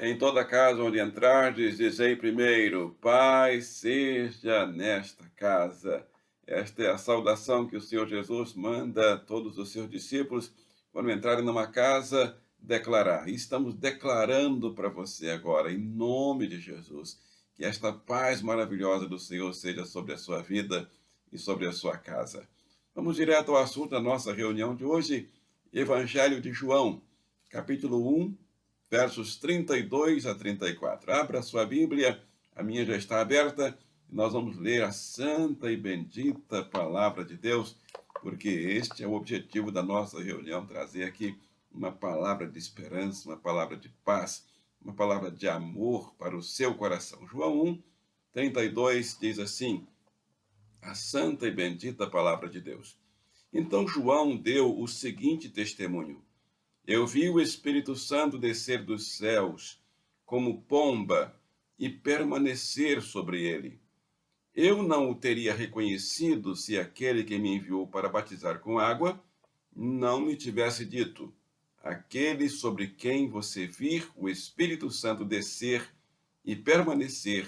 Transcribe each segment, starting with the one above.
Em toda casa onde entrardes, dizei primeiro: paz seja nesta casa. Esta é a saudação que o Senhor Jesus manda a todos os seus discípulos quando entrarem numa casa declarar. E estamos declarando para você agora, em nome de Jesus, que esta paz maravilhosa do Senhor seja sobre a sua vida e sobre a sua casa. Vamos direto ao assunto da nossa reunião de hoje, Evangelho de João, capítulo 1, versos 32 a 34. Abra a sua Bíblia, a minha já está aberta, e nós vamos ler a santa e bendita palavra de Deus, porque este é o objetivo da nossa reunião, trazer aqui uma palavra de esperança, uma palavra de paz, uma palavra de amor para o seu coração. João 1, 32 diz assim, a santa e bendita palavra de Deus. Então João deu o seguinte testemunho: eu vi o Espírito Santo descer dos céus, como pomba, e permanecer sobre ele. Eu não o teria reconhecido se aquele que me enviou para batizar com água não me tivesse dito: aquele sobre quem você vir o Espírito Santo descer e permanecer,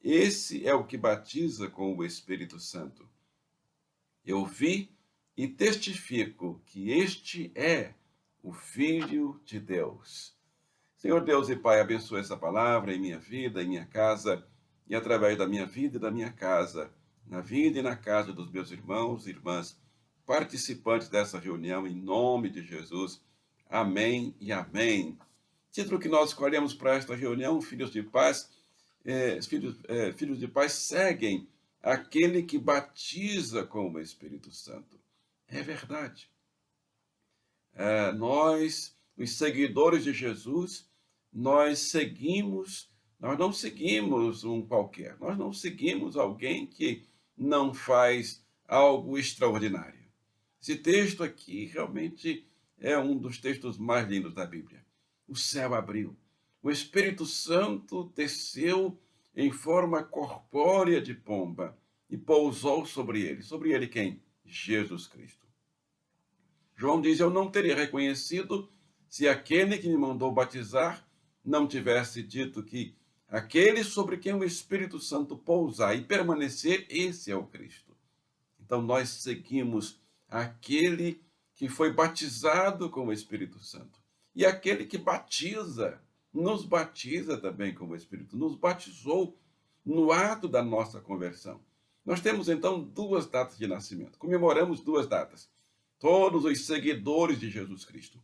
esse é o que batiza com o Espírito Santo. Eu vi e testifico que este é o Filho de Deus. Senhor Deus e Pai, abençoe essa palavra em minha vida, em minha casa, e através da minha vida e da minha casa, na vida e na casa dos meus irmãos e irmãs, participantes dessa reunião, em nome de Jesus. Amém e amém. Título que nós escolhemos para esta reunião, Filhos de Paz. Filhos de paz seguem aquele que batiza com o Espírito Santo. É verdade. Nós, os seguidores de Jesus, nós não seguimos um qualquer, nós não seguimos alguém que não faz algo extraordinário. Esse texto aqui realmente é um dos textos mais lindos da Bíblia. O céu abriu. O Espírito Santo desceu em forma corpórea de pomba e pousou sobre ele. Sobre ele quem? Jesus Cristo. João diz, eu não teria reconhecido se aquele que me mandou batizar não tivesse dito que aquele sobre quem o Espírito Santo pousar e permanecer, esse é o Cristo. Então nós seguimos aquele que foi batizado com o Espírito Santo. E aquele que batiza, nos batiza também com o Espírito, nos batizou no ato da nossa conversão. Nós temos então duas datas de nascimento, comemoramos duas datas. Todos os seguidores de Jesus Cristo,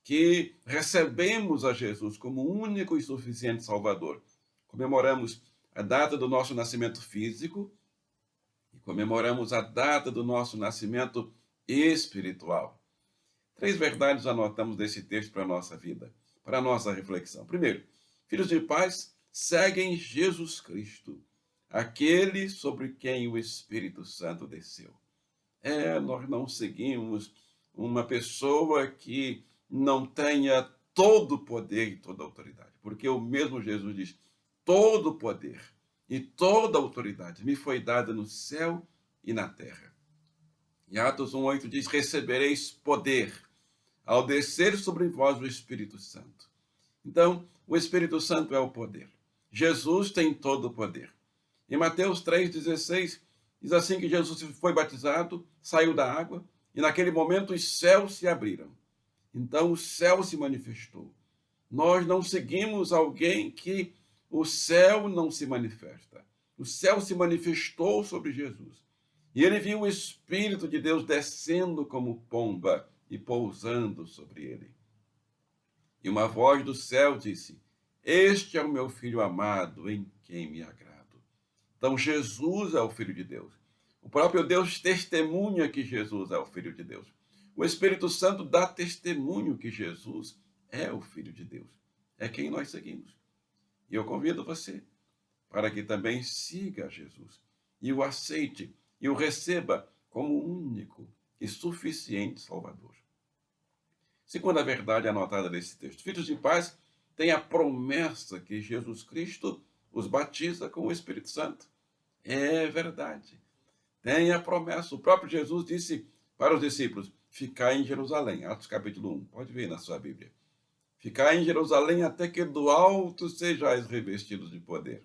que recebemos a Jesus como único e suficiente Salvador, comemoramos a data do nosso nascimento físico e comemoramos a data do nosso nascimento espiritual. Três verdades anotamos desse texto para a nossa vida, para a nossa reflexão. Primeiro, filhos de paz seguem Jesus Cristo, aquele sobre quem o Espírito Santo desceu. Nós não seguimos uma pessoa que não tenha todo o poder e toda a autoridade, porque o mesmo Jesus diz, todo o poder e toda a autoridade me foi dada no céu e na terra. E Atos 1:8 diz, recebereis poder ao descer sobre vós o Espírito Santo. Então, o Espírito Santo é o poder. Jesus tem todo o poder. Em Mateus 3,16, diz assim que Jesus foi batizado, saiu da água, e naquele momento os céus se abriram. Então o céu se manifestou. Nós não seguimos alguém que o céu não se manifesta. O céu se manifestou sobre Jesus. E ele viu o Espírito de Deus descendo como pomba e pousando sobre ele. E uma voz do céu disse, este é o meu Filho amado, em quem me agrado. Então, Jesus é o Filho de Deus. O próprio Deus testemunha que Jesus é o Filho de Deus. O Espírito Santo dá testemunho que Jesus é o Filho de Deus. É quem nós seguimos. E eu convido você para que também siga Jesus e o aceite e o receba como único e suficiente Salvador. Segunda verdade anotada nesse texto. Filhos de paz têm a promessa que Jesus Cristo os batiza com o Espírito Santo. É verdade. Tem a promessa. O próprio Jesus disse para os discípulos, ficai em Jerusalém. Atos capítulo 1. Pode ver na sua Bíblia. Ficai em Jerusalém até que do alto sejais revestidos de poder.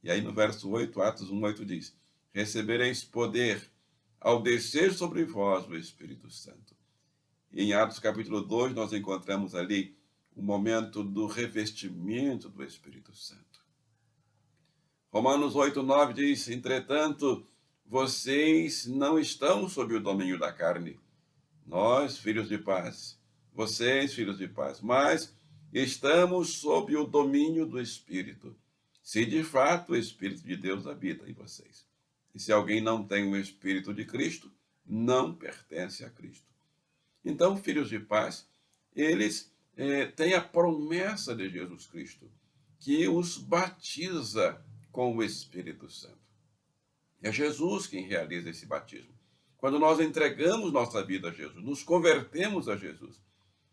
E aí no verso 8, Atos 1:8 diz: recebereis poder ao descer sobre vós o Espírito Santo. E em Atos capítulo 2 nós encontramos ali o momento do revestimento do Espírito Santo. Romanos 8:9 diz: entretanto, vocês não estão sob o domínio da carne, nós, filhos de paz, vocês, filhos de paz, mas estamos sob o domínio do Espírito, se de fato o Espírito de Deus habita em vocês. E se alguém não tem o Espírito de Cristo, não pertence a Cristo. Então, filhos de paz, eles têm a promessa de Jesus Cristo, que os batiza com o Espírito Santo. É Jesus quem realiza esse batismo. Quando nós entregamos nossa vida a Jesus, nos convertemos a Jesus,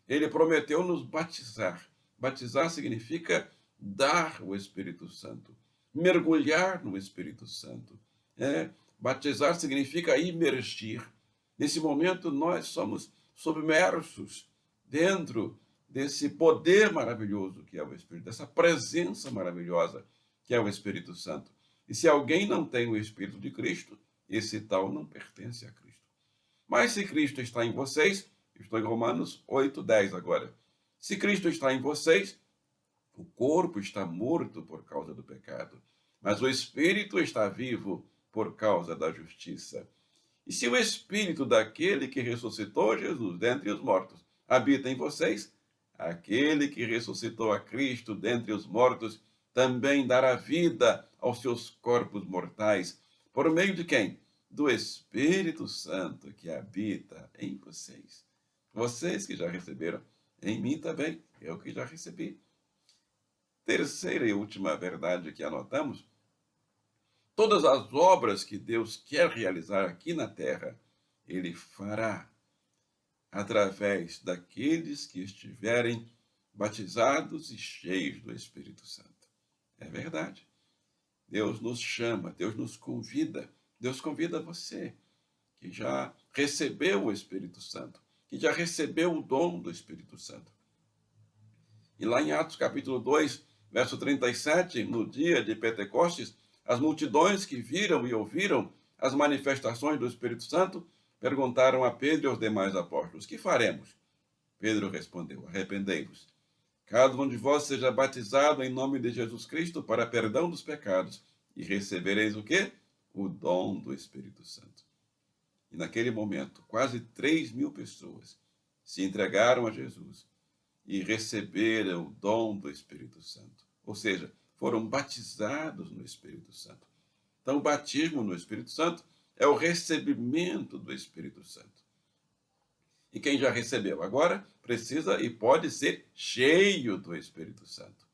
ele prometeu nos batizar. Batizar significa dar o Espírito Santo, mergulhar no Espírito Santo. Batizar significa imergir. Nesse momento, nós somos submersos dentro desse poder maravilhoso que é o Espírito, dessa presença maravilhosa que é o Espírito Santo. E se alguém não tem o Espírito de Cristo, esse tal não pertence a Cristo. Mas se Cristo está em vocês, estou em Romanos 8:10 agora. Se Cristo está em vocês, o corpo está morto por causa do pecado, mas o Espírito está vivo por causa da justiça. E se o Espírito daquele que ressuscitou Jesus dentre os mortos habita em vocês, aquele que ressuscitou a Cristo dentre os mortos também dará vida aos seus corpos mortais. Por meio de quem? Do Espírito Santo que habita em vocês. Vocês que já receberam, em mim também, eu que já recebi. Terceira e última verdade que anotamos: todas as obras que Deus quer realizar aqui na terra, ele fará através daqueles que estiverem batizados e cheios do Espírito Santo. É verdade. Deus nos chama, Deus nos convida. Deus convida você, que já recebeu o Espírito Santo, que já recebeu o dom do Espírito Santo. E lá em Atos capítulo 2, verso 37, no dia de Pentecostes, as multidões que viram e ouviram as manifestações do Espírito Santo perguntaram a Pedro e aos demais apóstolos: que faremos? Pedro respondeu: arrependei-vos. Cada um de vós seja batizado em nome de Jesus Cristo para perdão dos pecados, e recebereis o quê? O dom do Espírito Santo. E naquele momento, quase 3.000 pessoas se entregaram a Jesus e receberam o dom do Espírito Santo. Ou seja, foram batizados no Espírito Santo. Então, o batismo no Espírito Santo é o recebimento do Espírito Santo. E quem já recebeu agora precisa e pode ser cheio do Espírito Santo.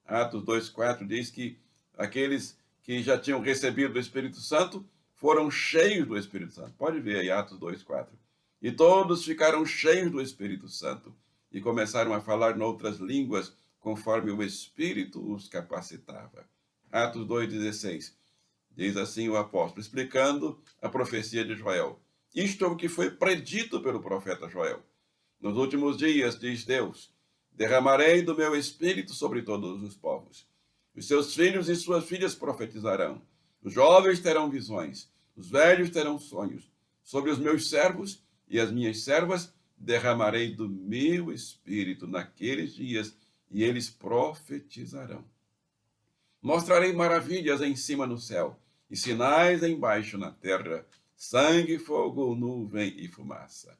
Atos 2:4 diz que aqueles que já tinham recebido o Espírito Santo foram cheios do Espírito Santo. Pode ver aí Atos 2:4. E todos ficaram cheios do Espírito Santo e começaram a falar em outras línguas conforme o Espírito os capacitava. Atos 2:16. Diz assim o apóstolo, explicando a profecia de Joel. Isto é o que foi predito pelo profeta Joel. Nos últimos dias, diz Deus, derramarei do meu espírito sobre todos os povos. Os seus filhos e suas filhas profetizarão. Os jovens terão visões. Os velhos terão sonhos. Sobre os meus servos e as minhas servas derramarei do meu espírito naqueles dias e eles profetizarão. Mostrarei maravilhas em cima no céu e sinais embaixo na terra, sangue, fogo, nuvem e fumaça.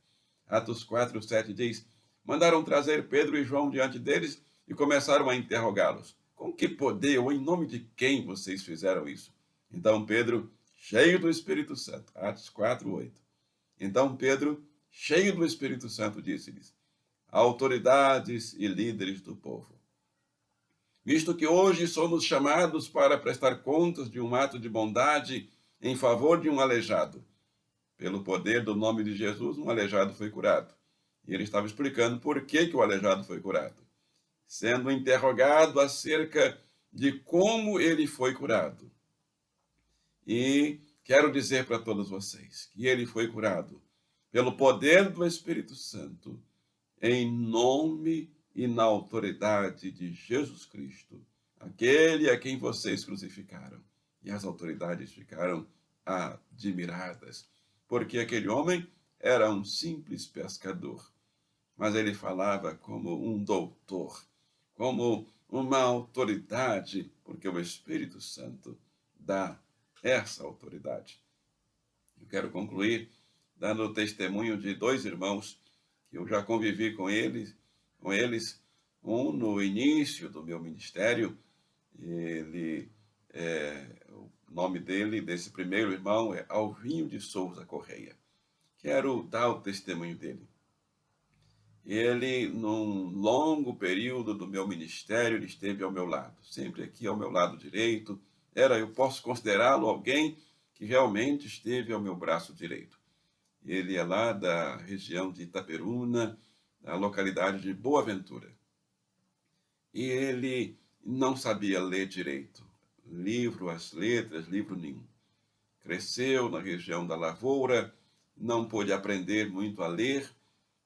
Atos 4:7 diz, mandaram trazer Pedro e João diante deles e começaram a interrogá-los. Com que poder ou em nome de quem vocês fizeram isso? Então Pedro, cheio do Espírito Santo, Atos 4:8. Então Pedro, cheio do Espírito Santo, disse-lhes, autoridades e líderes do povo, visto que hoje somos chamados para prestar contas de um ato de bondade em favor de um aleijado. Pelo poder do nome de Jesus, um aleijado foi curado. E ele estava explicando por que o aleijado foi curado. Sendo interrogado acerca de como ele foi curado. E quero dizer para todos vocês que ele foi curado pelo poder do Espírito Santo, em nome e na autoridade de Jesus Cristo, aquele a quem vocês crucificaram. E as autoridades ficaram admiradas, porque aquele homem era um simples pescador, mas ele falava como um doutor, como uma autoridade, porque o Espírito Santo dá essa autoridade. Eu quero concluir dando o testemunho de dois irmãos que eu já convivi com eles, um no início do meu ministério. O nome desse primeiro irmão é Alvinho de Souza Correia. Quero dar o testemunho dele. Ele, num longo período do meu ministério, ele esteve ao meu lado, sempre aqui ao meu lado direito. Eu posso considerá-lo alguém que realmente esteve ao meu braço direito. Ele é lá da região de Itaperuna, da localidade de Boa Ventura. E ele não sabia ler direito, as letras, livro nenhum. Cresceu na região da lavoura, não pôde aprender muito a ler,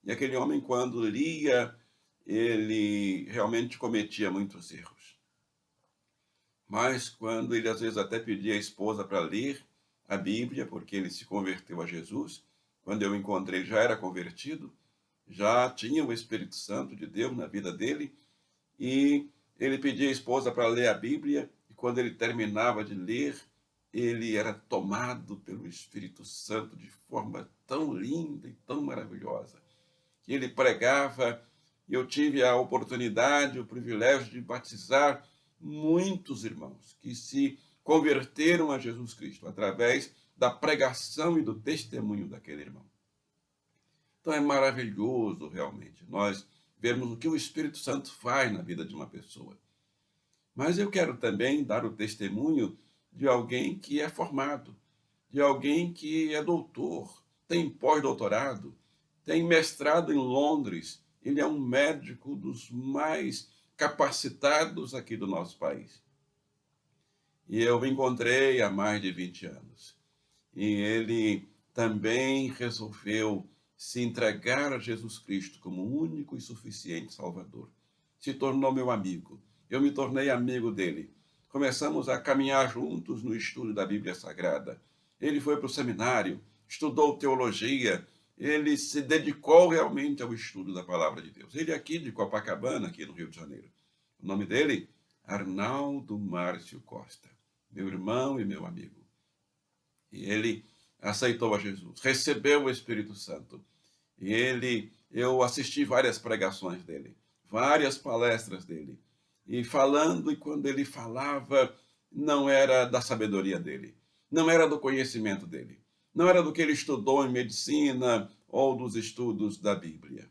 e aquele homem, quando lia, ele realmente cometia muitos erros. Mas quando ele, às vezes, até pedia a esposa para ler a Bíblia, porque ele se converteu a Jesus, quando eu encontrei, ele já era convertido, já tinha o Espírito Santo de Deus na vida dele, e ele pedia a esposa para ler a Bíblia, e quando ele terminava de ler, ele era tomado pelo Espírito Santo de forma tão linda e tão maravilhosa, que ele pregava, e eu tive a oportunidade, o privilégio de batizar muitos irmãos que se converteram a Jesus Cristo através da pregação e do testemunho daquele irmão. Então é maravilhoso realmente nós vermos o que o Espírito Santo faz na vida de uma pessoa. Mas eu quero também dar o testemunho de alguém que é formado, de alguém que é doutor, tem pós-doutorado, tem mestrado em Londres. Ele é um médico dos mais capacitados aqui do nosso país. E eu o encontrei há mais de 20 anos. E ele também resolveu se entregar a Jesus Cristo como único e suficiente Salvador. Se tornou meu amigo. Eu me tornei amigo dele. Começamos a caminhar juntos no estudo da Bíblia Sagrada. Ele foi para o seminário, estudou teologia, ele se dedicou realmente ao estudo da Palavra de Deus. Ele é aqui de Copacabana, aqui no Rio de Janeiro. O nome dele, Arnaldo Márcio Costa, meu irmão e meu amigo. E ele aceitou a Jesus, recebeu o Espírito Santo. E eu assisti várias pregações dele, várias palestras dele. E quando ele falava, não era da sabedoria dele, não era do conhecimento dele, não era do que ele estudou em medicina ou dos estudos da Bíblia.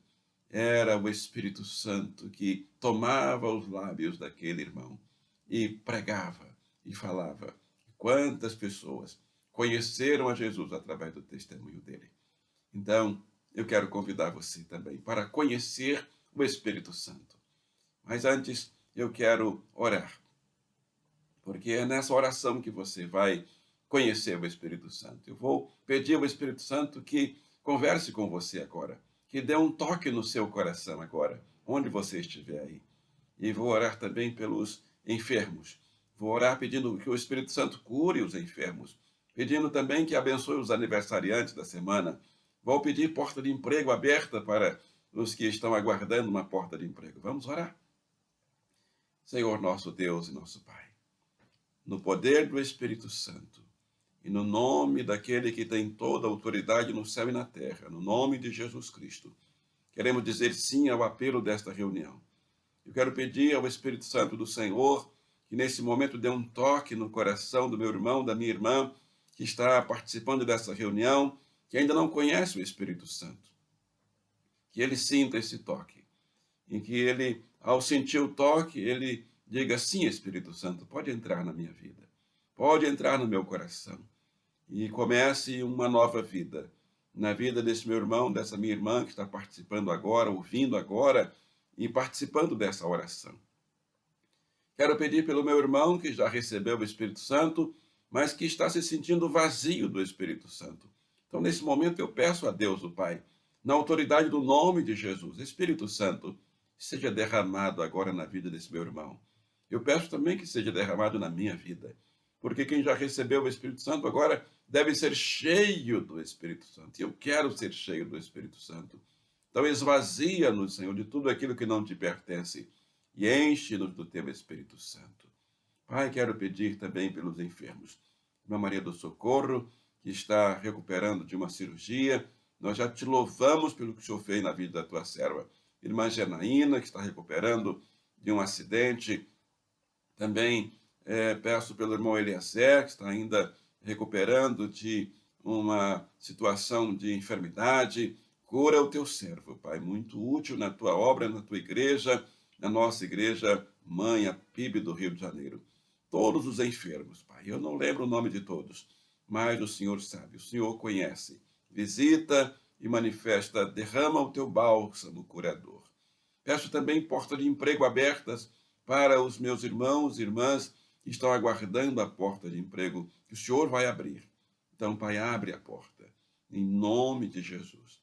Era o Espírito Santo que tomava os lábios daquele irmão e pregava e falava. Quantas pessoas conheceram a Jesus através do testemunho dele. Então, eu quero convidar você também para conhecer o Espírito Santo. Mas antes, eu quero orar, porque é nessa oração que você vai conhecer o Espírito Santo. Eu vou pedir ao Espírito Santo que converse com você agora, que dê um toque no seu coração agora, onde você estiver aí. E vou orar também pelos enfermos. Vou orar pedindo que o Espírito Santo cure os enfermos, pedindo também que abençoe os aniversariantes da semana. Vou pedir porta de emprego aberta para os que estão aguardando uma porta de emprego. Vamos orar? Senhor nosso Deus e nosso Pai, no poder do Espírito Santo e no nome daquele que tem toda a autoridade no céu e na terra, no nome de Jesus Cristo, queremos dizer sim ao apelo desta reunião. Eu quero pedir ao Espírito Santo do Senhor que nesse momento dê um toque no coração do meu irmão, da minha irmã, que está participando dessa reunião, que ainda não conhece o Espírito Santo. Que ele sinta esse toque. E que ele, ao sentir o toque, ele diga, sim, Espírito Santo, pode entrar na minha vida. Pode entrar no meu coração. E comece uma nova vida. Na vida desse meu irmão, dessa minha irmã, que está participando agora, ouvindo agora, e participando dessa oração. Quero pedir pelo meu irmão, que já recebeu o Espírito Santo, mas que está se sentindo vazio do Espírito Santo. Então, nesse momento, eu peço a Deus, o Pai, na autoridade do nome de Jesus, Espírito Santo, seja derramado agora na vida desse meu irmão. Eu peço também que seja derramado na minha vida, porque quem já recebeu o Espírito Santo agora deve ser cheio do Espírito Santo. E eu quero ser cheio do Espírito Santo. Então esvazia-nos, Senhor, de tudo aquilo que não te pertence e enche-nos do teu Espírito Santo. Pai, quero pedir também pelos enfermos. Irmã Maria do Socorro, que está recuperando de uma cirurgia, nós já te louvamos pelo que o Senhor fez na vida da tua serva. Irmã Genaína, que está recuperando de um acidente, também peço pelo irmão Eliezer, que está ainda recuperando de uma situação de enfermidade. Cura o teu servo, Pai, muito útil na tua obra, na tua igreja, na nossa igreja mãe, a PIB do Rio de Janeiro. Todos os enfermos, Pai, eu não lembro o nome de todos, mas o Senhor sabe, o Senhor conhece. Visita e manifesta, derrama o teu bálsamo curador. Peço também portas de emprego abertas para os meus irmãos e irmãs que estão aguardando a porta de emprego que o Senhor vai abrir. Então, Pai, abre a porta, em nome de Jesus.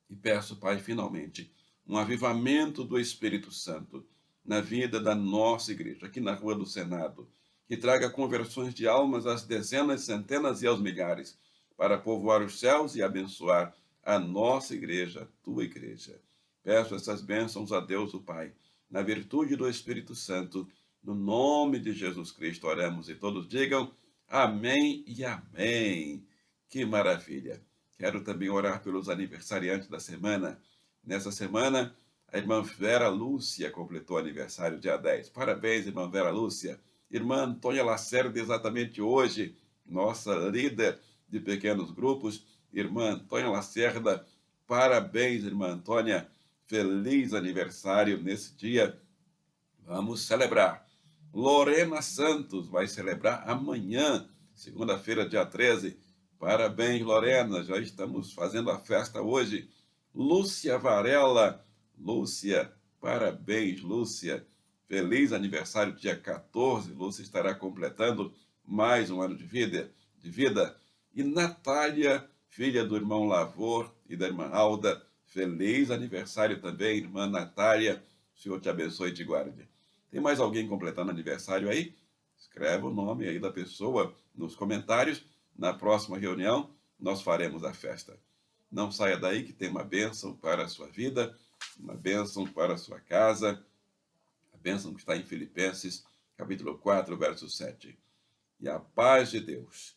E peço, Pai, finalmente, um avivamento do Espírito Santo na vida da nossa igreja, aqui na Rua do Senado, que traga conversões de almas às dezenas, centenas e aos milhares, para povoar os céus e abençoar a nossa igreja, a tua igreja. Peço essas bênçãos a Deus, o Pai, na virtude do Espírito Santo, no nome de Jesus Cristo oramos e todos digam amém e amém. Que maravilha! Quero também orar pelos aniversariantes da semana. Nessa semana, a irmã Vera Lúcia completou aniversário dia 10. Parabéns, irmã Vera Lúcia. Irmã Antônia Lacerda, exatamente hoje, nossa líder de pequenos grupos. Irmã Antônia Lacerda, parabéns, irmã Antônia. Feliz aniversário nesse dia. Vamos celebrar. Lorena Santos vai celebrar amanhã, segunda-feira, dia 13. Parabéns, Lorena, já estamos fazendo a festa hoje. Lúcia Varela, Lúcia, parabéns, Lúcia. Feliz aniversário, dia 14. Lúcia estará completando mais um ano de vida. E Natália, filha do irmão Lavor e da irmã Alda, feliz aniversário também, irmã Natália. O Senhor te abençoe e te guarde. Tem mais alguém completando aniversário aí? Escreve o nome aí da pessoa nos comentários. Na próxima reunião, nós faremos a festa. Não saia daí que tem uma bênção para a sua vida, uma bênção para a sua casa, a bênção que está em Filipenses, capítulo 4, verso 7. E a paz de Deus,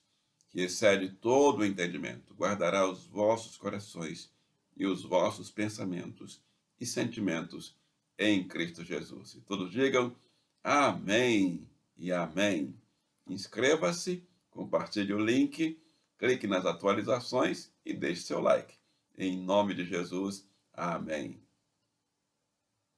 que excede todo o entendimento, guardará os vossos corações e os vossos pensamentos e sentimentos em Cristo Jesus. E todos digam amém e amém. Inscreva-se, compartilhe o link, clique nas atualizações e deixe seu like. Em nome de Jesus, amém.